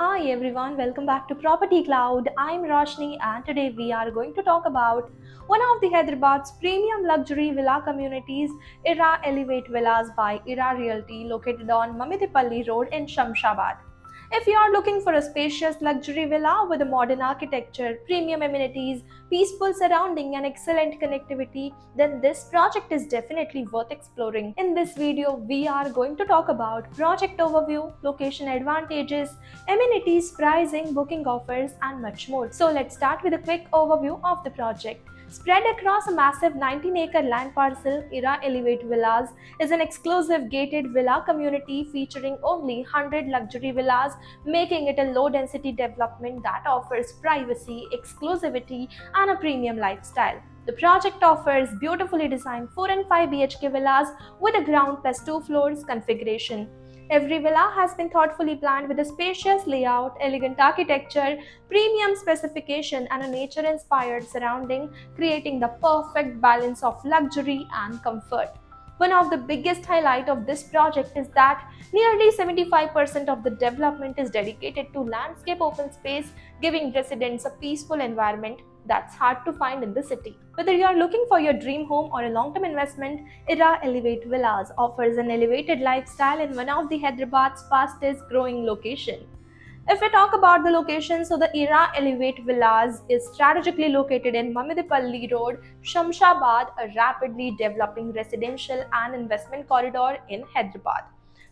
Hi everyone, welcome back to Property Cloud. I'm Roshni and today we are going to talk about one of the Hyderabad's premium luxury villa communities, Ira Elevate Villas by Ira Realty, located on Mamidipalli Road in Shamshabad. If you are looking for a spacious luxury villa with a modern architecture, premium amenities, peaceful surrounding and excellent connectivity, then this project is definitely worth exploring. In this video, we are going to talk about project overview, location advantages, amenities, pricing, booking offers, and much more. So let's start with a quick overview of the project. Spread across a massive 19-acre land parcel, Ira Elevate Villas is an exclusive gated villa community featuring only 100 luxury villas, making it a low-density development that offers privacy, exclusivity, and a premium lifestyle. The project offers beautifully designed 4 and 5 BHK villas with a ground plus 2 floors configuration. Every villa has been thoughtfully planned with a spacious layout, elegant architecture, premium specification, and a nature inspired surrounding, creating the perfect balance of luxury and comfort. One of the biggest highlights of this project is that nearly 75% of the development is dedicated to landscape open space, giving residents a peaceful environment that's hard to find in the city. Whether you are looking for your dream home or a long-term investment, Ira Elevate Villas offers an elevated lifestyle in one of the Hyderabad's fastest growing location. If we talk about the location, so the Ira Elevate Villas is strategically located in Mamidipalli Road, Shamshabad, a rapidly developing residential and investment corridor in Hyderabad.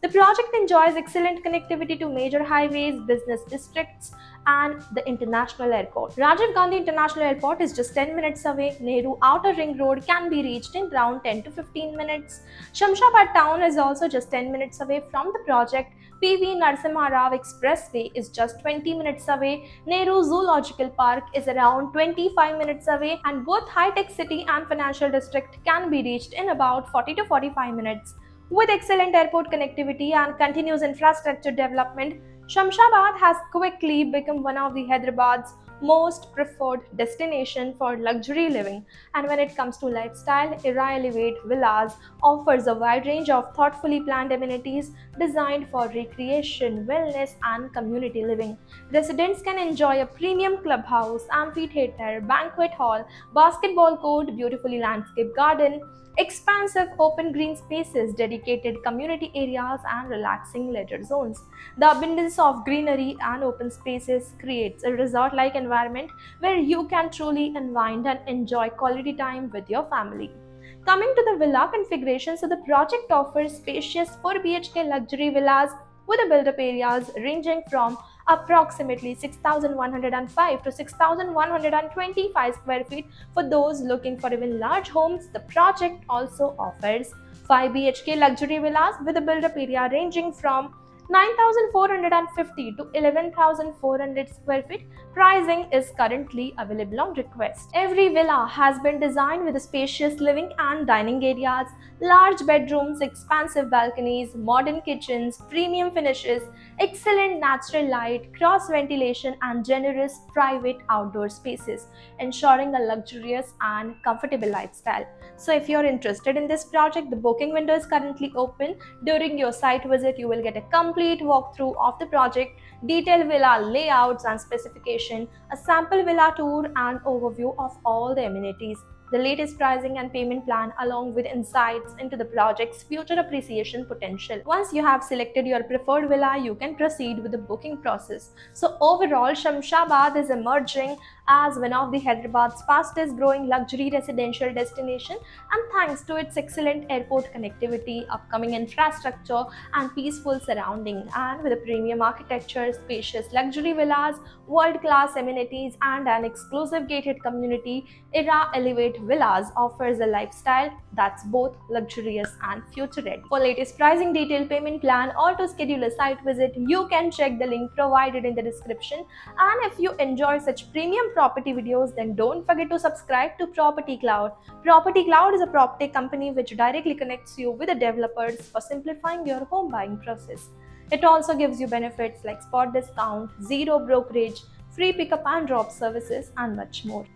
The project enjoys excellent connectivity to major highways, business districts, and the international airport. Rajiv Gandhi International Airport is just 10 minutes away. Nehru Outer Ring Road can be reached in around 10 to 15 minutes. Shamshabad town is also just 10 minutes away from the project. PV Narasimha Rao Expressway is just 20 minutes away. Nehru Zoological Park is around 25 minutes away, and both High Tech City and Financial District can be reached in about 40 to 45 minutes. With excellent airport connectivity and continuous infrastructure development, Shamshabad has quickly become one of the Hyderabad's most preferred destination for luxury living. And when it comes to lifestyle, Ira Elevate Villas offers a wide range of thoughtfully planned amenities designed for recreation, wellness, and community living. Residents can enjoy a premium clubhouse, amphitheater, banquet hall, basketball court, beautifully landscaped garden, expansive open green spaces, dedicated community areas, and relaxing leisure zones. The abundance of greenery and open spaces creates a resort like environment where you can truly unwind and enjoy quality time with your family. Coming to the villa configuration, so the project offers spacious 4 BHK luxury villas with a built-up areas ranging from approximately 6,105 to 6,125 square feet. For those looking for even large homes, the project also offers 5 BHK luxury villas with a built-up area ranging from 9,450 to 11,400 square feet. Pricing is currently available on request. Every villa has been designed with spacious living and dining areas, large bedrooms, expansive balconies, modern kitchens, premium finishes, excellent natural light, cross ventilation, and generous private outdoor spaces, ensuring a luxurious and comfortable lifestyle. So, if you're interested in this project, the booking window is currently open. During your site visit, you will get a complete walkthrough of the project, detailed villa layouts and specification, a sample villa tour, and overview of all the amenities, the latest pricing and payment plan, along with insights into the project's future appreciation potential. Once you have selected your preferred villa, you can proceed with the booking process. So overall, Shamshabad is emerging as one of the Hyderabad's fastest growing luxury residential destination, and thanks to its excellent airport connectivity, upcoming infrastructure, and peaceful surrounding, and with a premium architecture, spacious luxury villas, world-class amenities, and an exclusive gated community, Ira Elevate Villas offers a lifestyle that's both luxurious and future-ready. For latest pricing, detailed payment plan, or to schedule a site visit, you can check the link provided in the description. And if you enjoy such premium property videos, then don't forget to subscribe to Property Cloud. Property Cloud is a PropTech company which directly connects you with the developers for simplifying your home buying process. It also gives you benefits like spot discount, zero brokerage, free pickup and drop services, and much more.